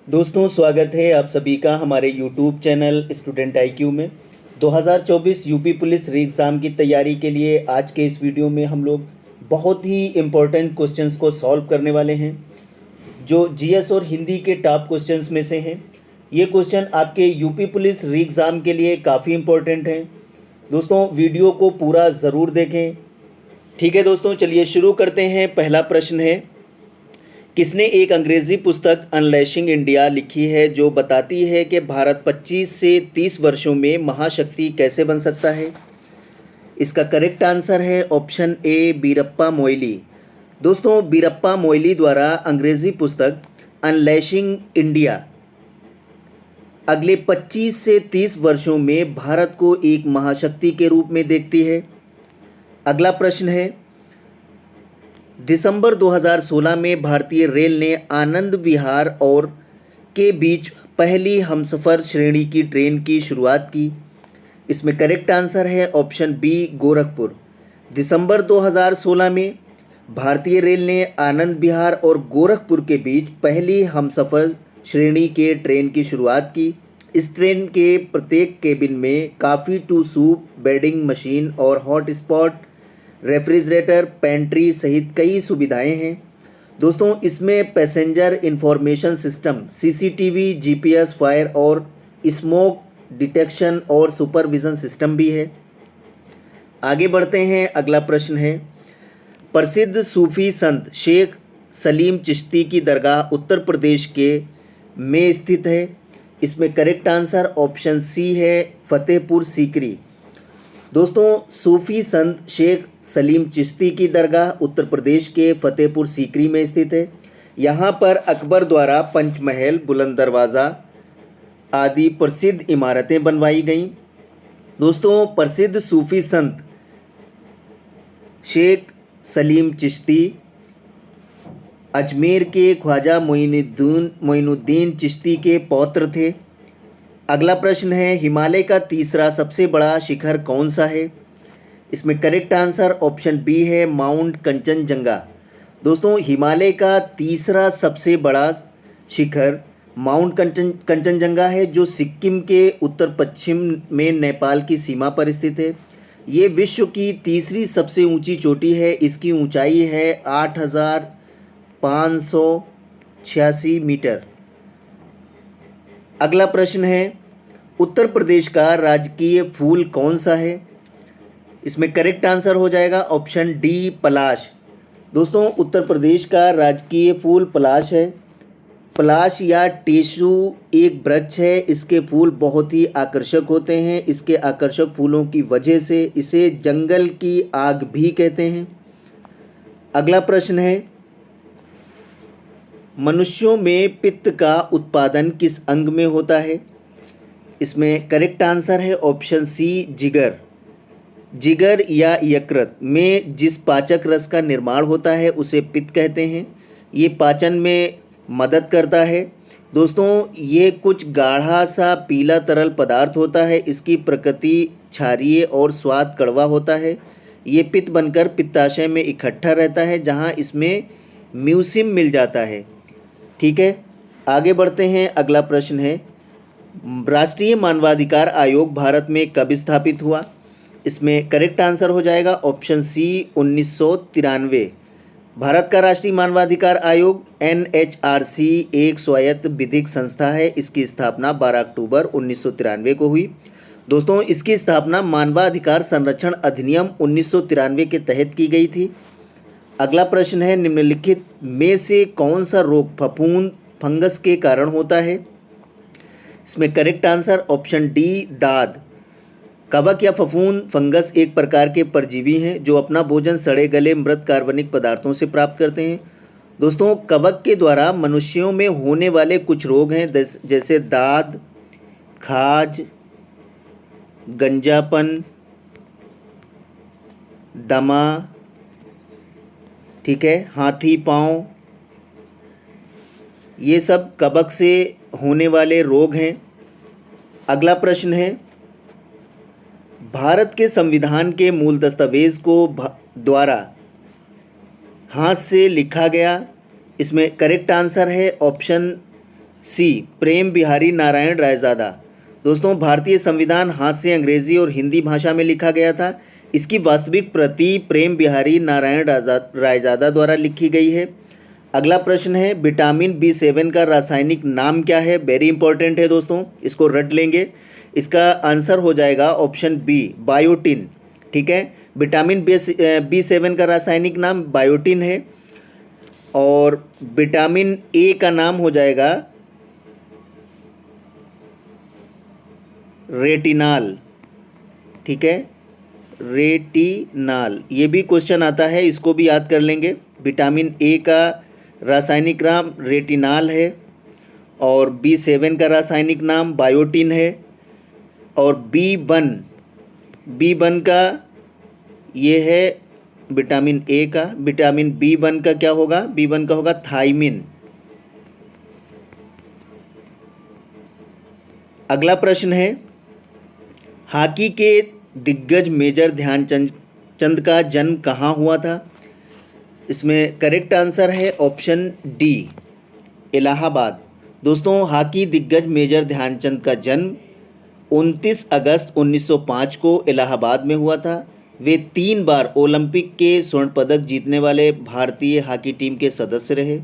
दोस्तों स्वागत है आप सभी का हमारे यूट्यूब चैनल स्टूडेंट आईक्यू में। 2024 यूपी पुलिस री एग्ज़ाम की तैयारी के लिए आज के इस वीडियो में हम लोग बहुत ही इम्पोर्टेंट क्वेश्चंस को सॉल्व करने वाले हैं, जो जीएस और हिंदी के टॉप क्वेश्चंस में से हैं। ये क्वेश्चन आपके यूपी पुलिस री एग्ज़ाम के लिए काफ़ी इम्पोर्टेंट हैं। दोस्तों वीडियो को पूरा ज़रूर देखें। ठीक है दोस्तों, चलिए शुरू करते हैं। पहला प्रश्न है, किसने एक अंग्रेज़ी पुस्तक अनलैशिंग इंडिया लिखी है जो बताती है कि भारत 25 से 30 वर्षों में महाशक्ति कैसे बन सकता है? इसका करेक्ट आंसर है ऑप्शन ए, बीरप्पा मोइली। दोस्तों बीरप्पा मोइली द्वारा अंग्रेज़ी पुस्तक अनलैशिंग इंडिया अगले 25 से 30 वर्षों में भारत को एक महाशक्ति के रूप में देखती है। अगला प्रश्न है, दिसंबर 2016 में भारतीय रेल ने आनंद विहार और के बीच पहली हमसफ़र श्रेणी की ट्रेन की शुरुआत की। इसमें करेक्ट आंसर है ऑप्शन बी, गोरखपुर। दिसंबर 2016 में भारतीय रेल ने आनंद विहार और गोरखपुर के बीच पहली हमसफ़र श्रेणी के ट्रेन की शुरुआत की। इस ट्रेन के प्रत्येक केबिन में coffee to soup, vending machine और हॉट स्पॉट, रेफ्रिजरेटर, पेंट्री सहित कई सुविधाएं हैं। दोस्तों इसमें passenger information system, CCTV, GPS, fire और स्मोक डिटेक्शन और सुपरविज़न सिस्टम भी है। आगे बढ़ते हैं। अगला प्रश्न है, प्रसिद्ध सूफी संत शेख सलीम चिश्ती की दरगाह उत्तर प्रदेश के में स्थित है। इसमें करेक्ट आंसर ऑप्शन सी है, फतेहपुर सीकरी। दोस्तों सूफी संत शेख सलीम चिश्ती की दरगाह उत्तर प्रदेश के फतेहपुर सीकरी में स्थित है। यहाँ पर अकबर द्वारा पंचमहल, बुलंद दरवाज़ा आदि प्रसिद्ध इमारतें बनवाई गईं। दोस्तों प्रसिद्ध सूफी संत शेख सलीम चिश्ती अजमेर के ख्वाजा मोइनुद्दीन चिश्ती के पौत्र थे। अगला प्रश्न है, हिमालय का तीसरा सबसे बड़ा शिखर कौन सा है? इसमें करेक्ट आंसर ऑप्शन बी है, माउंट कंचनजंगा। दोस्तों हिमालय का तीसरा सबसे बड़ा शिखर माउंट कंचनजंगा है, जो सिक्किम के उत्तर पश्चिम में नेपाल की सीमा पर स्थित है। ये विश्व की तीसरी सबसे ऊंची चोटी है। इसकी ऊंचाई है 8,586 मीटर। अगला प्रश्न है, उत्तर प्रदेश का राजकीय फूल कौन सा है? इसमें करेक्ट आंसर हो जाएगा ऑप्शन डी, पलाश। दोस्तों उत्तर प्रदेश का राजकीय फूल पलाश है। पलाश या टेसू एक वृक्ष है। इसके फूल बहुत ही आकर्षक होते हैं। इसके आकर्षक फूलों की वजह से इसे जंगल की आग भी कहते हैं। अगला प्रश्न है, मनुष्यों में पित्त का उत्पादन किस अंग में होता है? इसमें करेक्ट आंसर है ऑप्शन सी, जिगर। जिगर या यकृत में जिस पाचक रस का निर्माण होता है उसे पित्त कहते हैं। ये पाचन में मदद करता है। दोस्तों ये कुछ गाढ़ा सा पीला तरल पदार्थ होता है। इसकी प्रकृति क्षारीय और स्वाद कड़वा होता है। ये पित्त बनकर पित्ताशय में इकट्ठा रहता है, जहाँ इसमें म्यूसिम मिल जाता है। ठीक है, आगे बढ़ते हैं। अगला प्रश्न है, राष्ट्रीय मानवाधिकार आयोग भारत में कब स्थापित हुआ? इसमें करेक्ट आंसर हो जाएगा ऑप्शन सी, 1993। भारत का राष्ट्रीय मानवाधिकार आयोग NHRC एक स्वायत्त विधिक संस्था है। इसकी स्थापना 12 अक्टूबर 1993 को हुई। दोस्तों इसकी स्थापना मानवाधिकार संरक्षण अधिनियम 1993 के तहत की गई थी। अगला प्रश्न है, निम्नलिखित में से कौन सा रोग फफूंद फंगस के कारण होता है? इसमें करेक्ट आंसर ऑप्शन डी, दाद। कवक या फफूंद फंगस एक प्रकार के परजीवी हैं जो अपना भोजन सड़े गले मृत कार्बनिक पदार्थों से प्राप्त करते हैं। दोस्तों कवक के द्वारा मनुष्यों में होने वाले कुछ रोग हैं, जैसे दाद, खाज, गंजापन, दमा, ठीक है, हाथी पांव, ये सब कवक से होने वाले रोग हैं। अगला प्रश्न है, भारत के संविधान के मूल दस्तावेज को द्वारा हाथ से लिखा गया। इसमें करेक्ट आंसर है ऑप्शन सी प्रेम बिहारी नारायण रायजादा। दोस्तों, भारतीय संविधान हाथ से अंग्रेजी और हिंदी भाषा में लिखा गया था। इसकी वास्तविक प्रति प्रेम बिहारी नारायण रायजादा द्वारा लिखी गई है। अगला प्रश्न है, विटामिन बी7 का रासायनिक नाम क्या है? वेरी इंपॉर्टेंट है दोस्तों, इसको रट लेंगे। इसका आंसर हो जाएगा ऑप्शन बी, बायोटिन। ठीक है, विटामिन बी7 का रासायनिक नाम बायोटिन है। और विटामिन ए का नाम हो जाएगा रेटिनाल। ठीक है, रेटिनाल, ये भी क्वेश्चन आता है, इसको भी याद कर लेंगे। विटामिन ए का रासायनिक नाम रेटिनाल है और बी7 का रासायनिक नाम बायोटिन है। और बी वन का ये है विटामिन ए का। विटामिन बी1 का क्या होगा? बी1 का होगा थायमिन। अगला प्रश्न है, हॉकी के दिग्गज मेजर ध्यानचंद का जन्म कहाँ हुआ था? इसमें करेक्ट आंसर है ऑप्शन डी, इलाहाबाद। दोस्तों, हॉकी दिग्गज मेजर ध्यानचंद का जन्म 29 अगस्त 1905 को इलाहाबाद में हुआ था। वे 3 बार ओलंपिक के स्वर्ण पदक जीतने वाले भारतीय हॉकी टीम के सदस्य रहे।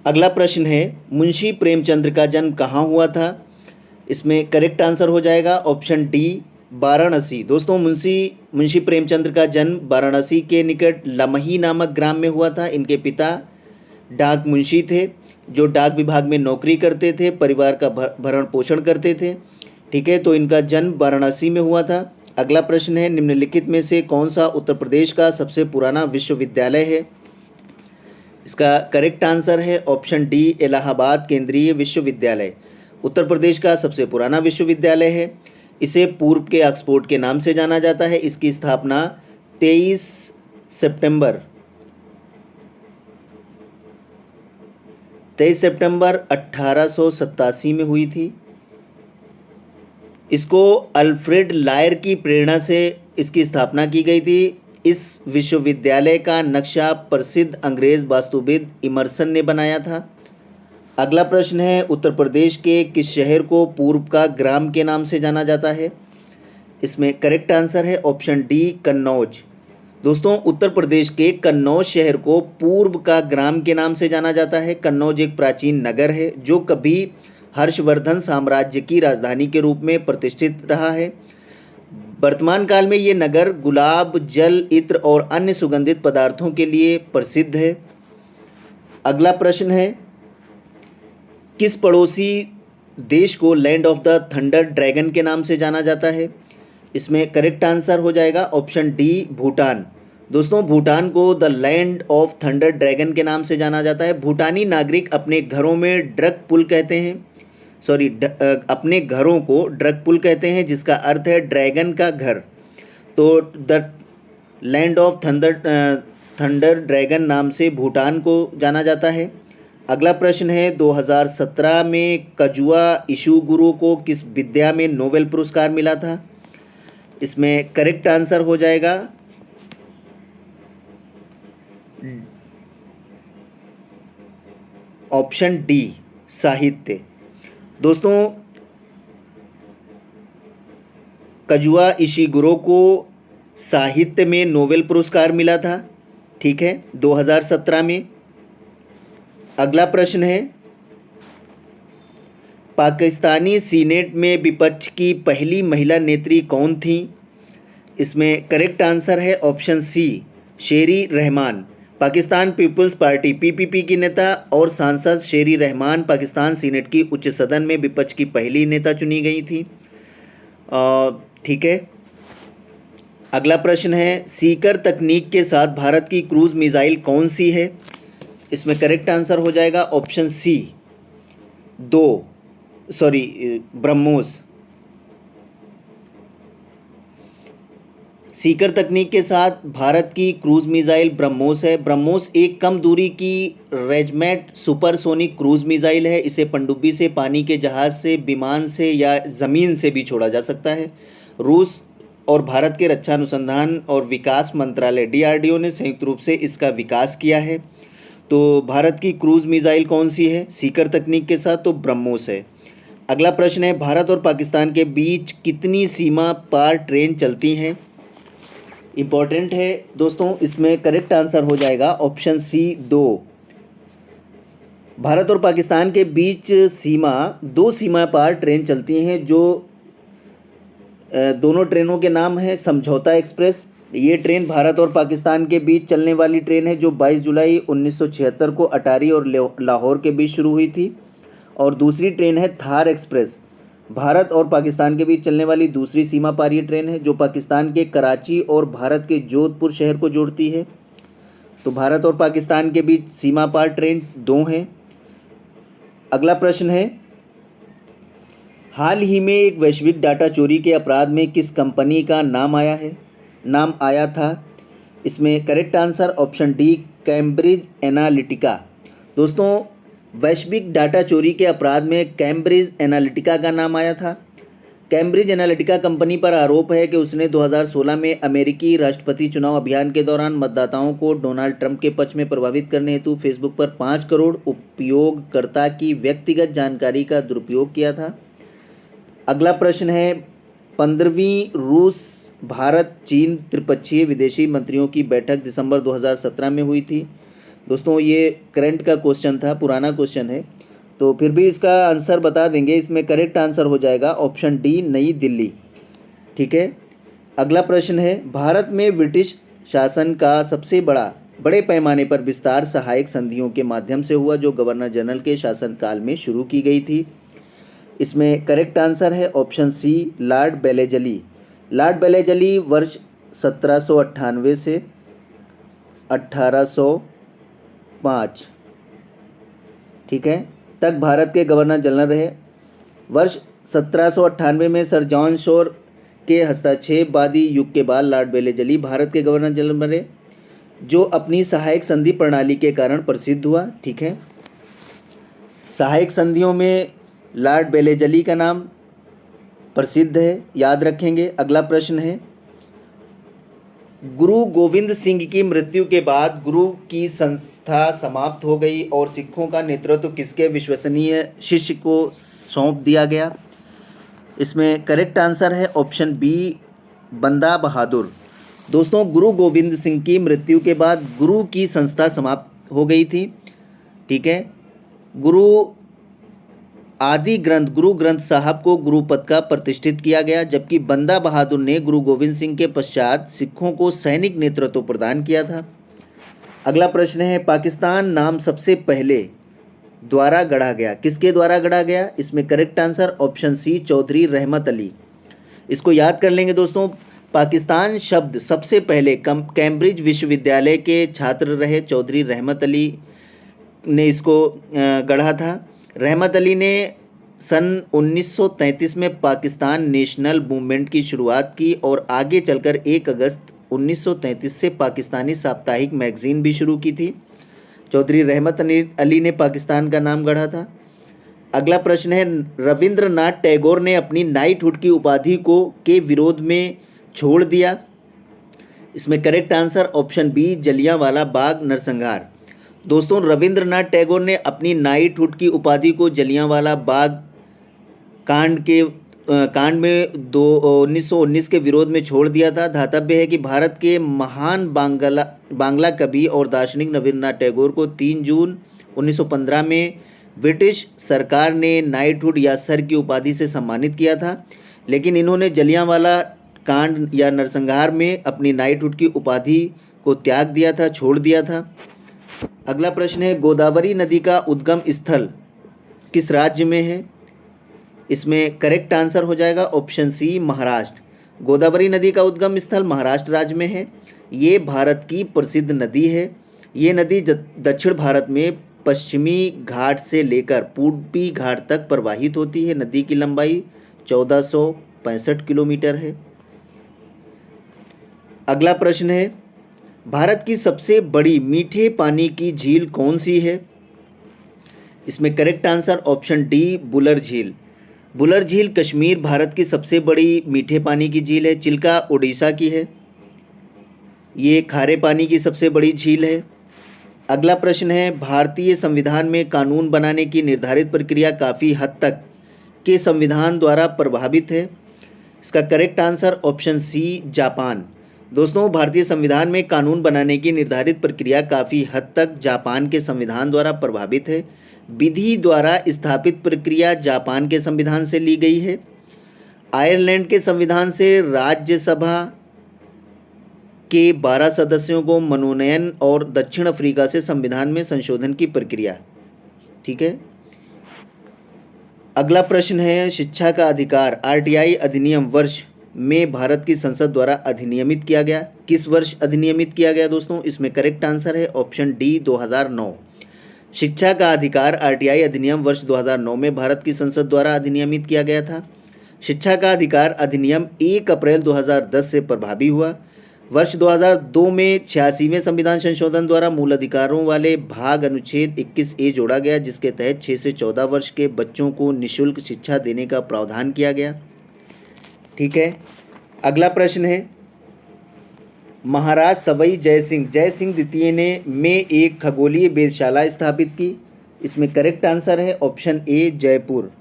अगला प्रश्न है, मुंशी प्रेमचंद का जन्म कहाँ हुआ था? इसमें करेक्ट आंसर हो जाएगा ऑप्शन डी, वाराणसी। दोस्तों, मुंशी प्रेमचंद का जन्म वाराणसी के निकट लमही नामक ग्राम में हुआ था। इनके पिता डाक मुंशी थे, जो डाक विभाग में नौकरी करते थे, परिवार का भरण पोषण करते थे। ठीक है, तो इनका जन्म वाराणसी में हुआ था। अगला प्रश्न है, निम्नलिखित में से कौन सा उत्तर प्रदेश का सबसे पुराना विश्वविद्यालय है? इसका करेक्ट आंसर है ऑप्शन डी, इलाहाबाद केंद्रीय विश्वविद्यालय। उत्तर प्रदेश का सबसे पुराना विश्वविद्यालय है। इसे पूर्व के ऑक्सफोर्ड के नाम से जाना जाता है। इसकी स्थापना 23 सितंबर 1887 में हुई थी। इसको अल्फ्रेड लायर की प्रेरणा से इसकी स्थापना की गई थी। इस विश्वविद्यालय का नक्शा प्रसिद्ध अंग्रेज वास्तुविद इमर्सन ने बनाया था। अगला प्रश्न है, उत्तर प्रदेश के किस शहर को पूर्व का ग्राम के नाम से जाना जाता है? इसमें करेक्ट आंसर है ऑप्शन डी, कन्नौज। दोस्तों, उत्तर प्रदेश के कन्नौज शहर को पूर्व का ग्राम के नाम से जाना जाता है। कन्नौज एक प्राचीन नगर है जो कभी हर्षवर्धन साम्राज्य की राजधानी के रूप में प्रतिष्ठित रहा है। वर्तमान काल में ये नगर गुलाब जल, इत्र और अन्य सुगंधित पदार्थों के लिए प्रसिद्ध है। अगला प्रश्न है, किस पड़ोसी देश को land of the thunder dragon के नाम से जाना जाता है? इसमें करेक्ट आंसर हो जाएगा ऑप्शन डी, भूटान। दोस्तों, भूटान को the land of thunder dragon के नाम से जाना जाता है। भूटानी नागरिक अपने घरों में ड्रग पुल कहते हैं, अपने घरों को ड्रग पुल कहते हैं, जिसका अर्थ है ड्रैगन का घर। तो the land of thunder dragon नाम से भूटान को जाना जाता है। अगला प्रश्न है, 2017 में कजुआ इशुगुरो को किस विद्या में नोबेल पुरस्कार मिला था? इसमें करेक्ट आंसर हो जाएगा ऑप्शन डी, साहित्य। दोस्तों, कजुआ इशिगुरो को साहित्य में नोबेल पुरस्कार मिला था। ठीक है, 2017 में। अगला प्रश्न है, पाकिस्तानी सीनेट में विपक्ष की पहली महिला नेत्री कौन थी? इसमें करेक्ट आंसर है ऑप्शन सी, शेरी रहमान। पाकिस्तान पीपल्स पार्टी पीपीपी की नेता और सांसद शेरी रहमान पाकिस्तान सीनेट की उच्च सदन में विपक्ष की पहली नेता चुनी गई थी। ठीक है, अगला प्रश्न है, सीकर तकनीक के साथ भारत की क्रूज मिसाइल कौन सी है? इसमें करेक्ट आंसर हो जाएगा ऑप्शन सी, ब्रह्मोस। सीकर तकनीक के साथ भारत की क्रूज मिसाइल ब्रह्मोस है। ब्रह्मोस एक कम दूरी की रेजमेट सुपरसोनिक क्रूज मिसाइल है। इसे पनडुब्बी से, पानी के जहाज से, विमान से या ज़मीन से भी छोड़ा जा सकता है। रूस और भारत के रक्षा अनुसंधान और विकास मंत्रालय DRDO ने संयुक्त रूप से इसका विकास किया है। तो भारत की क्रूज़ मिसाइल कौन सी है सीकर तकनीक के साथ? तो ब्रह्मोस है। अगला प्रश्न है, भारत और पाकिस्तान के बीच कितनी सीमा पार ट्रेन चलती हैं? इम्पॉर्टेंट है दोस्तों, इसमें करेक्ट आंसर हो जाएगा ऑप्शन सी 2। भारत और पाकिस्तान के बीच दो सीमा पार ट्रेन चलती हैं, जो दोनों ट्रेनों के नाम है समझौता एक्सप्रेस। ये ट्रेन भारत और पाकिस्तान के बीच चलने वाली ट्रेन है, जो 22 जुलाई 1976 को अटारी और लाहौर के बीच शुरू हुई थी। और दूसरी ट्रेन है थार एक्सप्रेस, भारत और पाकिस्तान के बीच चलने वाली दूसरी सीमा पारी ट्रेन है, जो पाकिस्तान के कराची और भारत के जोधपुर शहर को जोड़ती है। तो भारत और पाकिस्तान के बीच सीमा पार ट्रेन दो हैं। अगला प्रश्न है, हाल ही में एक वैश्विक डाटा चोरी के अपराध में किस कंपनी का नाम आया था? इसमें correct answer option D Cambridge Analytica. दोस्तों, वैश्विक डाटा चोरी के अपराध में कैम्ब्रिज एनालिटिका का नाम आया था। कैम्ब्रिज एनालिटिका कंपनी पर आरोप है कि उसने 2016 में अमेरिकी राष्ट्रपति चुनाव अभियान के दौरान मतदाताओं को डोनाल्ड ट्रंप के पक्ष में प्रभावित करने हेतु फेसबुक पर 5 करोड़ उपयोगकर्ता की व्यक्तिगत जानकारी का दुरुपयोग किया था। अगला प्रश्न है, 15वीं रूस भारत चीन त्रिपक्षीय विदेशी मंत्रियों की बैठक दिसंबर 2017 में हुई थी। दोस्तों, ये करंट का क्वेश्चन था, पुराना क्वेश्चन है, तो फिर भी इसका आंसर बता देंगे। इसमें करेक्ट आंसर हो जाएगा ऑप्शन डी नई दिल्ली। ठीक है। अगला प्रश्न है, भारत में ब्रिटिश शासन का सबसे बड़े पैमाने पर विस्तार सहायक संधियों के माध्यम से हुआ, जो गवर्नर जनरल के शासनकाल में शुरू की गई थी। इसमें करेक्ट आंसर है option C lord Wellesley. Lord Wellesley वर्ष 1798 से 1805, ठीक है, तक भारत के गवर्नर जनरल रहे। वर्ष 1798 में सर जॉन शोर के हस्तक्षेपवादी युग के बाद लॉर्ड बेलेजली भारत के गवर्नर जनरल बने, जो अपनी सहायक संधि प्रणाली के कारण प्रसिद्ध हुआ। ठीक है, सहायक संधियों में लॉर्ड बेलेजली का नाम प्रसिद्ध है, याद रखेंगे। अगला प्रश्न है, गुरु गोविंद सिंह की मृत्यु के बाद गुरु की संस्था समाप्त हो गई और सिखों का नेतृत्व किसके विश्वसनीय शिष्य को सौंप दिया गया? इसमें करेक्ट आंसर है ऑप्शन बी बंदा बहादुर। दोस्तों, गुरु गोविंद सिंह की मृत्यु के बाद गुरु की संस्था समाप्त हो गई थी। ठीक है, गुरु ग्रंथ साहब को गुरु पद का प्रतिष्ठित किया गया, जबकि बंदा बहादुर ने गुरु गोविंद सिंह के पश्चात सिखों को सैनिक नेतृत्व प्रदान किया था। अगला प्रश्न है, पाकिस्तान नाम सबसे पहले द्वारा गढ़ा गया, किसके द्वारा गढ़ा गया? इसमें correct answer option C Chaudhry Rahmat Ali. इसको याद कर लेंगे दोस्तों। पाकिस्तान शब्द सबसे पहले कैम्ब्रिज विश्वविद्यालय के छात्र रहे चौधरी रहमत अली ने इसको गढ़ा था। रहमत अली ने सन 1933 में पाकिस्तान नेशनल मूवमेंट की शुरुआत की और आगे चलकर 1 अगस्त 1933 से पाकिस्तानी साप्ताहिक मैगजीन भी शुरू की थी। चौधरी रहमत अली ने पाकिस्तान का नाम गढ़ा था। अगला प्रश्न है, रविंद्रनाथ टैगोर ने अपनी नाइटहुड की उपाधि के विरोध में छोड़ दिया। इसमें correct answer option B Jallianwala Bagh नरसंहार। दोस्तों, रविंद्रनाथ टैगोर ने अपनी नाइटहुड की उपाधि को जलियांवाला बाग कांड में 1919 के विरोध में छोड़ दिया था। धातव्य है कि भारत के महान बांग्ला कवि और दार्शनिक रविंद्रनाथ टैगोर को 3 जून 1915 में ब्रिटिश सरकार ने नाइटहुड या सर की उपाधि से सम्मानित किया था, लेकिन इन्होंने जलियांवाला कांड या नरसंहार में अपनी नाइटहुड की उपाधि को त्याग दिया था, छोड़ दिया था। अगला प्रश्न है, गोदावरी नदी का उद्गम स्थल किस राज्य में है? इसमें करेक्ट आंसर हो जाएगा ऑप्शन सी महाराष्ट्र। गोदावरी नदी का उद्गम स्थल महाराष्ट्र राज्य में है। ये भारत की प्रसिद्ध नदी है। ये नदी दक्षिण भारत में पश्चिमी घाट से लेकर पूर्वी घाट तक प्रवाहित होती है। नदी की लंबाई 1465 किलोमीटर है। अगला प्रश्न है, भारत की सबसे बड़ी मीठे पानी की झील कौन सी है? इसमें correct answer option D Wular झील। बुलर झील कश्मीर भारत की सबसे बड़ी मीठे पानी की झील है। चिल्का उड़ीसा की है। ये खारे पानी की सबसे बड़ी झील है। अगला प्रश्न है, भारतीय संविधान में कानून बनाने की निर्धारित प्रक्रिया काफ़ी हद तक के संविधान द्वारा प्रभावित है। इसका correct answer option C Japan. दोस्तों, भारतीय संविधान में कानून बनाने की निर्धारित प्रक्रिया काफ़ी हद तक जापान के संविधान द्वारा प्रभावित है। विधि द्वारा स्थापित प्रक्रिया जापान के संविधान से ली गई है। आयरलैंड के संविधान से राज्यसभा के 12 सदस्यों को मनोनयन और दक्षिण अफ्रीका से संविधान में संशोधन की प्रक्रिया। ठीक है। अगला प्रश्न है, शिक्षा का अधिकार आरटीआई अधिनियम वर्ष में भारत की संसद द्वारा अधिनियमित किया गया। किस वर्ष अधिनियमित किया गया दोस्तों? इसमें करेक्ट आंसर है ऑप्शन डी 2009। शिक्षा का अधिकार आरटीआई अधिनियम वर्ष 2009 में भारत की संसद द्वारा अधिनियमित किया गया था। शिक्षा का अधिकार अधिनियम 1 अप्रैल 2010 से प्रभावी हुआ। वर्ष 2002 में 86वें संविधान संशोधन द्वारा मूल अधिकारों वाले भाग अनुच्छेद 21A जोड़ा गया, जिसके तहत 6 से 14 वर्ष के बच्चों को निःशुल्क शिक्षा देने का प्रावधान किया गया। ठीक है। अगला प्रश्न है, महाराज सवाई जय सिंह द्वितीय ने में एक खगोलीय वेधशाला स्थापित की। इसमें करेक्ट आंसर है ऑप्शन ए जयपुर।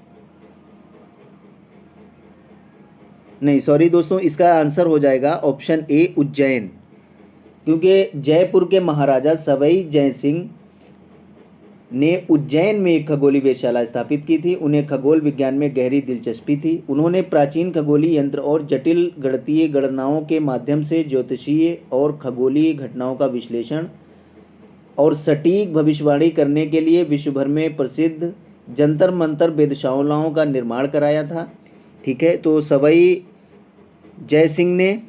नहीं, सॉरी दोस्तों, इसका आंसर हो जाएगा ऑप्शन ए उज्जैन, क्योंकि जयपुर के महाराजा सवाई जय सिंह ने उज्जैन में एक खगोलीय वेधशाला स्थापित की थी। उन्हें खगोल विज्ञान में गहरी दिलचस्पी थी। उन्होंने प्राचीन खगोलीय यंत्र और जटिल गणितीय गणनाओं के माध्यम से ज्योतिषीय और खगोलीय घटनाओं का विश्लेषण और सटीक भविष्यवाणी करने के लिए विश्व भर में प्रसिद्ध जंतर मंतर वेधशालाओं का निर्माण कराया था। ठीक है। तो सवाई जय सिंह ने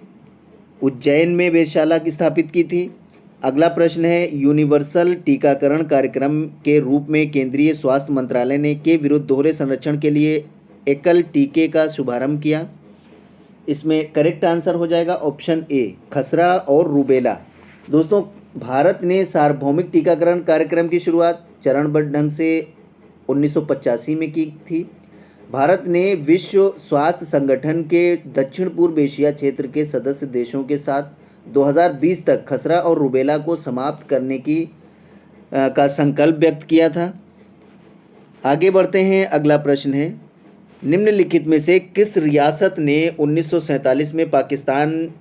उज्जैन में वेधशाला की स्थापित की थी। अगला प्रश्न है, यूनिवर्सल टीकाकरण कार्यक्रम के रूप में केंद्रीय स्वास्थ्य मंत्रालय ने के विरुद्ध दोहरे संरक्षण के लिए एकल टीके का शुभारंभ किया। इसमें करेक्ट आंसर हो जाएगा ऑप्शन ए खसरा और रूबेला। दोस्तों, भारत ने सार्वभौमिक टीकाकरण कार्यक्रम की शुरुआत चरणबद्ध ढंग से 1985 में की थी। भारत ने विश्व स्वास्थ्य संगठन के दक्षिण पूर्व एशिया क्षेत्र के सदस्य देशों के साथ 2020 तक खसरा और रूबेला को समाप्त करने का संकल्प व्यक्त किया था। आगे बढ़ते हैं। अगला प्रश्न है, निम्नलिखित में से किस रियासत ने 1947 में पाकिस्तान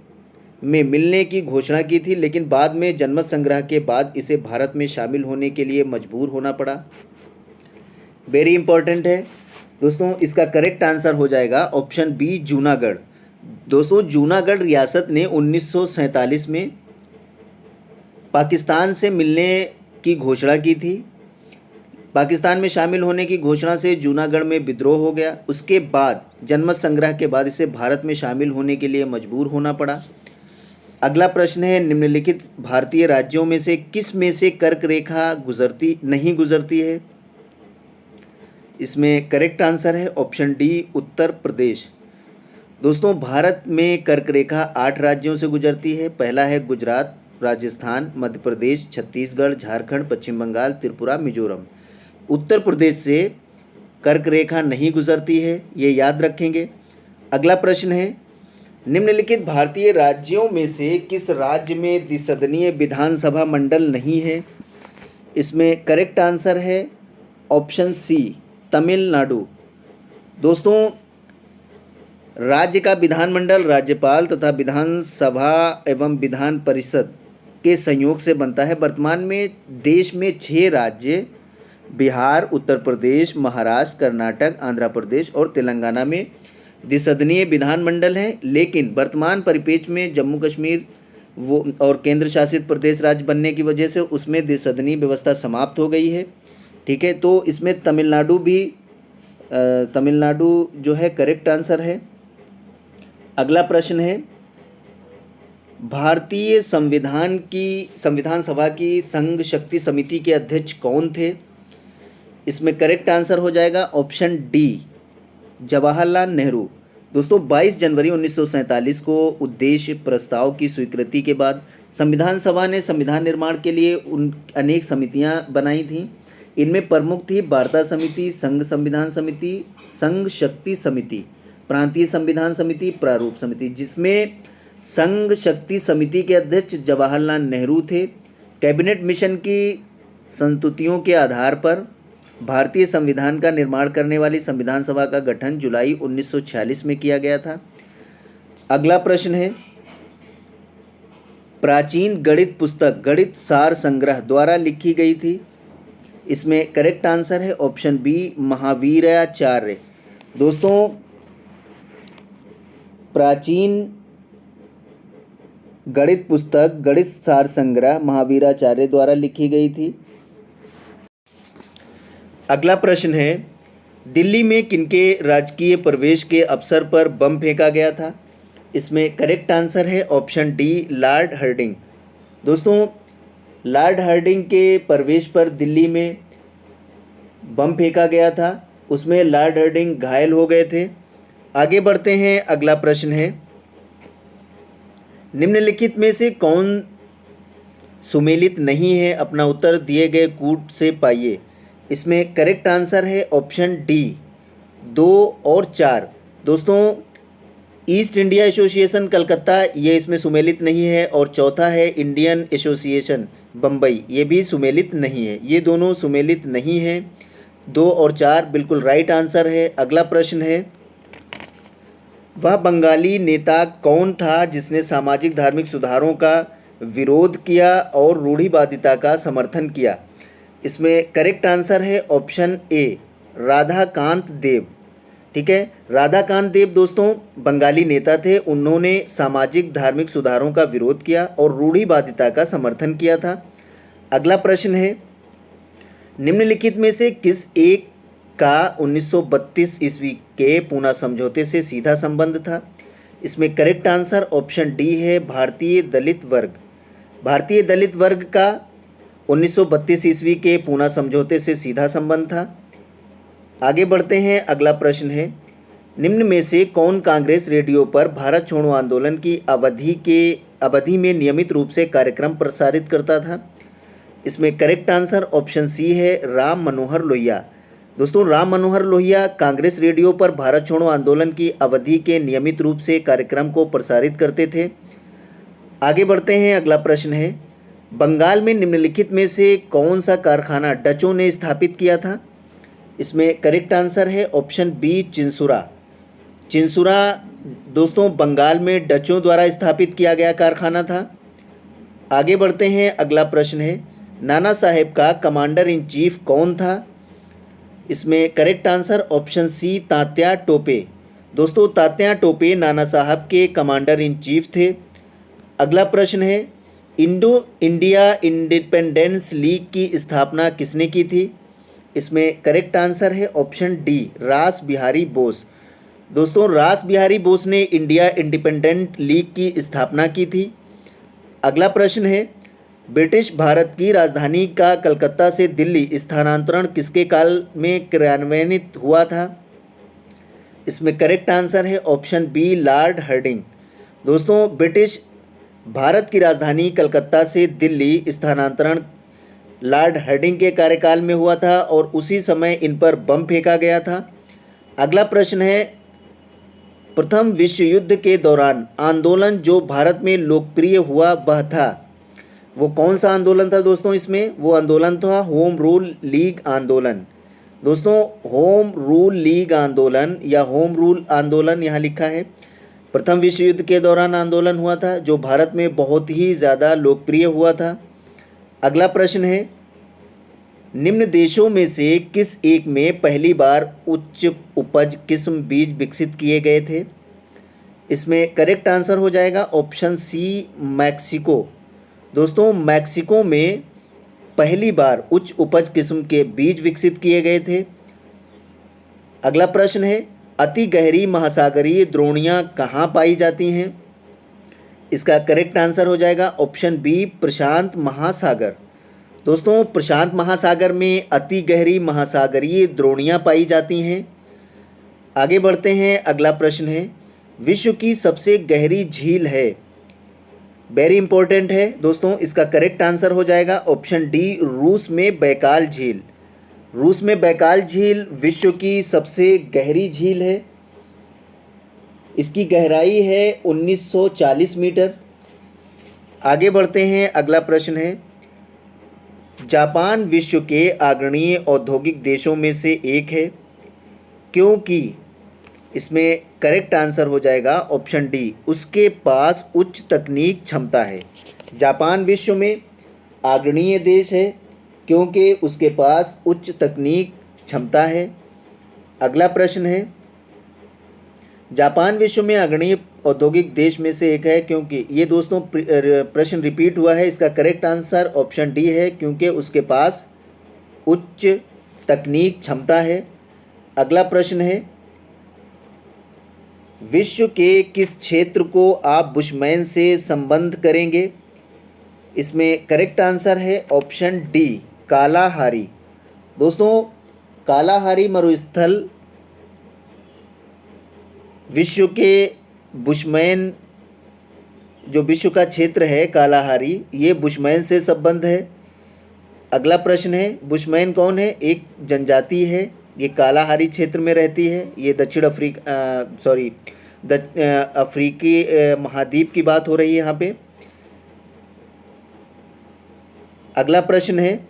में मिलने की घोषणा की थी, लेकिन बाद में जनमत संग्रह के बाद इसे भारत में शामिल होने के लिए मजबूर होना पड़ा? वेरी इंपॉर्टेंट है दोस्तों। इसका करेक्ट आंसर हो जाएगा ऑप्शन बी जूनागढ़। दोस्तों, जूनागढ़ रियासत ने 1947 में पाकिस्तान से मिलने की घोषणा की थी। पाकिस्तान में शामिल होने की घोषणा से जूनागढ़ में विद्रोह हो गया। उसके बाद जनमत संग्रह के बाद इसे भारत में शामिल होने के लिए मजबूर होना पड़ा। अगला प्रश्न है, निम्नलिखित भारतीय राज्यों में से किस में से कर्क रेखा नहीं गुजरती है? इसमें करेक्ट आंसर है ऑप्शन डी उत्तर प्रदेश। दोस्तों, भारत में कर्क रेखा 8 राज्यों से गुजरती है। पहला है गुजरात, राजस्थान, मध्य प्रदेश, छत्तीसगढ़, झारखंड, पश्चिम बंगाल, त्रिपुरा, मिजोरम। उत्तर प्रदेश से कर्क रेखा नहीं गुजरती है, ये याद रखेंगे। अगला प्रश्न है, निम्नलिखित भारतीय राज्यों में से किस राज्य में द्विसदनीय विधानसभा मंडल नहीं है? इसमें करेक्ट आंसर है ऑप्शन सी तमिलनाडु। दोस्तों, राज्य का विधानमंडल राज्यपाल तथा विधानसभा एवं विधान परिषद के संयोग से बनता है। वर्तमान में देश में 6 राज्य बिहार, उत्तर प्रदेश, महाराष्ट्र, कर्नाटक, आंध्र प्रदेश और तेलंगाना में द्विसदनीय विधानमंडल हैं, लेकिन वर्तमान परिप्रेक्ष्य में जम्मू कश्मीर और केंद्र शासित प्रदेश राज्य बनने की वजह से उसमें द्विसदनीय व्यवस्था समाप्त हो गई है। ठीक है। तो इसमें तमिलनाडु जो है करेक्ट आंसर है। अगला प्रश्न है, भारतीय संविधान सभा की संघ शक्ति समिति के अध्यक्ष कौन थे? इसमें करेक्ट आंसर हो जाएगा ऑप्शन डी जवाहरलाल नेहरू। दोस्तों, 22 जनवरी 1947 को उद्देश्य प्रस्ताव की स्वीकृति के बाद संविधान सभा ने संविधान निर्माण के लिए अनेक समितियां बनाई थीं। इनमें प्रमुख थी वार्ता समिति, संघ संविधान समिति, संघ शक्ति समिति, प्रांतीय संविधान समिति, प्रारूप समिति, जिसमें संघ शक्ति समिति के अध्यक्ष जवाहरलाल नेहरू थे। कैबिनेट मिशन की संस्तुतियों के आधार पर भारतीय संविधान का निर्माण करने वाली संविधान सभा का गठन जुलाई 1946 में किया गया था। अगला प्रश्न है, प्राचीन गणित पुस्तक गणित सार संग्रह द्वारा लिखी गई थी। इसमें करेक्ट आंसर है ऑप्शन बी महावीराचार्य। दोस्तों, प्राचीन गणित पुस्तक गणित सार संग्रह महावीराचार्य द्वारा लिखी गई थी। अगला प्रश्न है, दिल्ली में किनके राजकीय प्रवेश के अवसर पर बम फेंका गया था। इसमें करेक्ट आंसर है ऑप्शन डी लॉर्ड हार्डिंग। दोस्तों, लॉर्ड हार्डिंग के प्रवेश पर दिल्ली में बम फेंका गया था, उसमें लॉर्ड हार्डिंग घायल हो गए थे। आगे बढ़ते हैं, अगला प्रश्न है, निम्नलिखित में से कौन सुमेलित नहीं है, अपना उत्तर दिए गए कूट से पाइए। इसमें करेक्ट आंसर है ऑप्शन डी 2 और 4। दोस्तों, ईस्ट इंडिया एसोसिएशन कलकत्ता ये इसमें सुमेलित नहीं है, और चौथा है इंडियन एसोसिएशन बम्बई, ये भी सुमेलित नहीं है। ये दोनों सुमेलित नहीं हैं। 2 और 4 बिल्कुल राइट आंसर है। अगला प्रश्न है, वह बंगाली नेता कौन था जिसने सामाजिक धार्मिक सुधारों का विरोध किया और रूढ़िवादिता का समर्थन किया। इसमें करेक्ट आंसर है ऑप्शन ए राधाकांत देव। ठीक है, राधाकांत देव दोस्तों बंगाली नेता थे, उन्होंने सामाजिक धार्मिक सुधारों का विरोध किया और रूढ़िवादिता का समर्थन किया था। अगला प्रश्न है, निम्नलिखित में से किस एक का 1932 ईस्वी के पूना समझौते से सीधा संबंध था। इसमें करेक्ट आंसर ऑप्शन डी है भारतीय दलित वर्ग। भारतीय दलित वर्ग का 1932 ईस्वी के पूना समझौते से सीधा संबंध था। आगे बढ़ते हैं, अगला प्रश्न है, निम्न में से कौन कांग्रेस रेडियो पर भारत छोड़ो आंदोलन की अवधि में नियमित रूप से कार्यक्रम प्रसारित करता था। इसमें करेक्ट आंसर ऑप्शन सी है राम मनोहर लोहिया। दोस्तों, राम मनोहर लोहिया कांग्रेस रेडियो पर भारत छोड़ो आंदोलन की अवधि के नियमित रूप से कार्यक्रम को प्रसारित करते थे। आगे बढ़ते हैं, अगला प्रश्न है, बंगाल में निम्नलिखित में से कौन सा कारखाना डचों ने स्थापित किया था। इसमें करेक्ट आंसर है ऑप्शन बी चिंसुरा। चिंसुरा दोस्तों बंगाल में डचों द्वारा स्थापित किया गया कारखाना था। आगे बढ़ते हैं, अगला प्रश्न है, नाना साहेब का कमांडर इन चीफ कौन था। इसमें correct answer option C Tatya Tope. दोस्तों, तात्या टोपे नाना साहब के कमांडर इन चीफ थे। अगला प्रश्न है, इंडिया इंडिपेंडेंस लीग की स्थापना किसने की थी। इसमें करेक्ट आंसर है ऑप्शन डी रास बिहारी बोस। दोस्तों, रास बिहारी बोस ने इंडिया इंडिपेंडेंट लीग की स्थापना की थी। अगला प्रश्न है, ब्रिटिश भारत की राजधानी का कलकत्ता से दिल्ली स्थानांतरण किसके काल में क्रियान्वित हुआ था। इसमें करेक्ट आंसर है ऑप्शन बी लॉर्ड हार्डिंग। दोस्तों, ब्रिटिश भारत की राजधानी कलकत्ता से दिल्ली स्थानांतरण लॉर्ड हार्डिंग के कार्यकाल में हुआ था और उसी समय इन पर बम फेंका गया था। अगला प्रश्न है, प्रथम विश्व युद्ध के दौरान आंदोलन जो भारत में लोकप्रिय हुआ वह था, वो कौन सा आंदोलन था। दोस्तों, इसमें वो आंदोलन था होम रूल लीग आंदोलन। दोस्तों, होम रूल लीग आंदोलन या होम रूल आंदोलन यहाँ लिखा है, प्रथम विश्व युद्ध के दौरान आंदोलन हुआ था जो भारत में बहुत ही ज़्यादा लोकप्रिय हुआ था। अगला प्रश्न है, निम्न देशों में से किस एक में पहली बार उच्च उपज किस्म बीज विकसित किए गए थे। इसमें करेक्ट आंसर हो जाएगा ऑप्शन सी मैक्सिको। दोस्तों, मैक्सिको में पहली बार उच्च उपज किस्म के बीज विकसित किए गए थे। अगला प्रश्न है, अति गहरी महासागरीय द्रोणियां कहाँ पाई जाती हैं। इसका करेक्ट आंसर हो जाएगा ऑप्शन बी प्रशांत महासागर। दोस्तों, प्रशांत महासागर में अति गहरी महासागरीय द्रोणियां पाई जाती हैं। आगे बढ़ते हैं, अगला प्रश्न है, विश्व की सबसे गहरी झील है, वेरी इंपॉर्टेंट है दोस्तों, इसका करेक्ट आंसर हो जाएगा ऑप्शन डी रूस में बैकाल झील। रूस में बैकाल झील विश्व की सबसे गहरी झील है। इसकी गहराई है 1940 मीटर। आगे बढ़ते हैं, अगला प्रश्न है, जापान विश्व के अग्रणी औद्योगिक देशों में से एक है, क्योंकि इसमें करेक्ट आंसर हो जाएगा ऑप्शन डी, उसके पास उच्च तकनीक क्षमता है। जापान विश्व में अग्रणी देश है क्योंकि उसके पास उच्च तकनीक क्षमता है। अगला प्रश्न है, जापान विश्व में अग्रणी औद्योगिक देश में से एक है क्योंकि, ये दोस्तों प्रश्न रिपीट हुआ है, इसका करेक्ट आंसर ऑप्शन डी है, क्योंकि उसके पास उच्च तकनीक क्षमता है। अगला प्रश्न है, विश्व के किस क्षेत्र को आप बुशमैन से संबंध करेंगे? इसमें करेक्ट आंसर है ऑप्शन डी, कालाहारी। दोस्तों, कालाहारी मरुस्थल विश्व के बुशमैन, जो विश्व का क्षेत्र है कालाहारी, ये बुशमैन से संबंध है। अगला प्रश्न है, बुशमैन कौन है? एक जनजाति है, ये कालाहारी क्षेत्र में रहती है। ये दक्षिण अफ्रीकी महाद्वीप की बात हो रही है यहाँ पे। अगला प्रश्न है,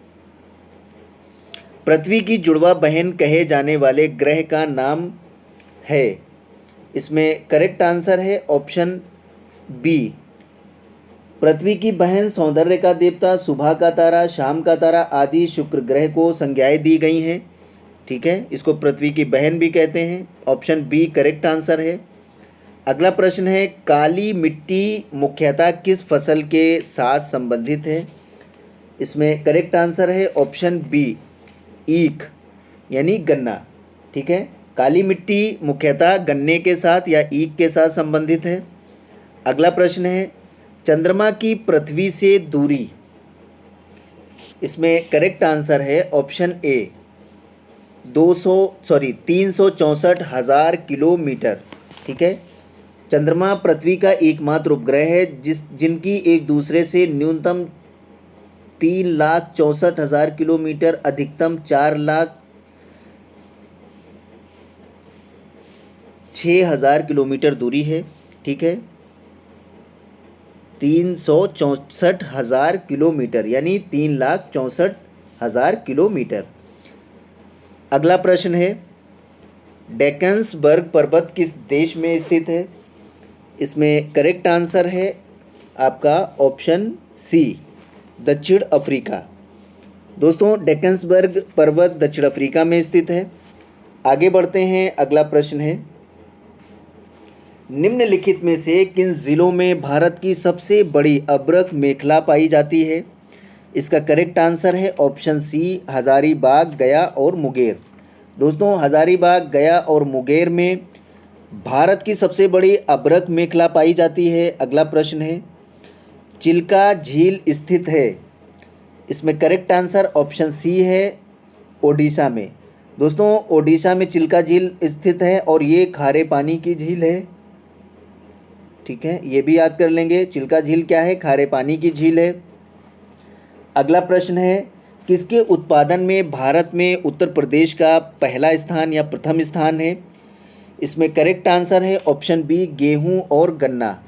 पृथ्वी की जुड़वा बहन कहे जाने वाले ग्रह का नाम है? इसमें करेक्ट आंसर है ऑप्शन बी, पृथ्वी की बहन, सौंदर्य का देवता, सुबह का तारा, शाम का तारा आदि शुक्र ग्रह को संज्ञाएं दी गई हैं। ठीक है, इसको पृथ्वी की बहन भी कहते हैं। ऑप्शन बी करेक्ट आंसर है। अगला प्रश्न है, काली मिट्टी मुख्यतः किस फसल के साथ संबंधित है? इसमें करेक्ट आंसर है ऑप्शन बी, ईख यानी गन्ना। ठीक है, काली मिट्टी मुख्यतः गन्ने के साथ या ईख के साथ संबंधित है। अगला प्रश्न है, चंद्रमा की पृथ्वी से दूरी? इसमें करेक्ट आंसर है ऑप्शन ए, 364,000 किलोमीटर। ठीक है, चंद्रमा पृथ्वी का एकमात्र उपग्रह है जिनकी एक दूसरे से न्यूनतम 3,64,000 किलोमीटर, अधिकतम 4,06,000 किलोमीटर दूरी है। ठीक है, 364,000 किलोमीटर यानी 3,64,000 किलोमीटर। अगला प्रश्न है, डेकन्सबर्ग पर्वत किस देश में स्थित है? इसमें करेक्ट आंसर है आपका ऑप्शन सी, दक्षिण अफ्रीका। दोस्तों, डेकन्सबर्ग पर्वत दक्षिण अफ्रीका में स्थित है। आगे बढ़ते हैं, अगला प्रश्न है, निम्नलिखित में से किन जिलों में भारत की सबसे बड़ी अभ्रक मेखला पाई जाती है? इसका करेक्ट आंसर है ऑप्शन सी, हजारीबाग, गया और मुंगेर। दोस्तों, हजारीबाग, गया और मुंगेर में भारत की सबसे बड़ी अभ्रक मेखला पाई जाती है। अगला प्रश्न है, चिल्का झील स्थित है? इसमें करेक्ट आंसर ऑप्शन सी है, ओडिशा में। दोस्तों, ओडिशा में चिल्का झील स्थित है और ये खारे पानी की झील है। ठीक है, ये भी याद कर लेंगे, चिल्का झील क्या है? खारे पानी की झील है। अगला प्रश्न है, किसके उत्पादन में भारत में उत्तर प्रदेश का पहला स्थान या प्रथम स्थान है? इसमें करेक्ट आंसर है ऑप्शन बी, गेहूं और गन्ना।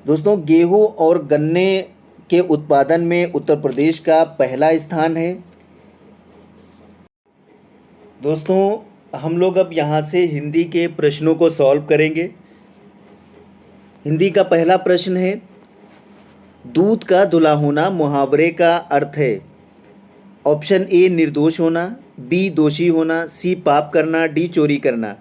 दोस्तों, गेहूं और गन्ने के उत्पादन में उत्तर प्रदेश का पहला स्थान है। दोस्तों, हम लोग अब यहाँ से हिंदी के प्रश्नों को सॉल्व करेंगे। हिंदी का पहला प्रश्न है, दूध का धुला होना मुहावरे का अर्थ है? ऑप्शन ए निर्दोष होना, बी दोषी होना, सी पाप करना, डी चोरी करना।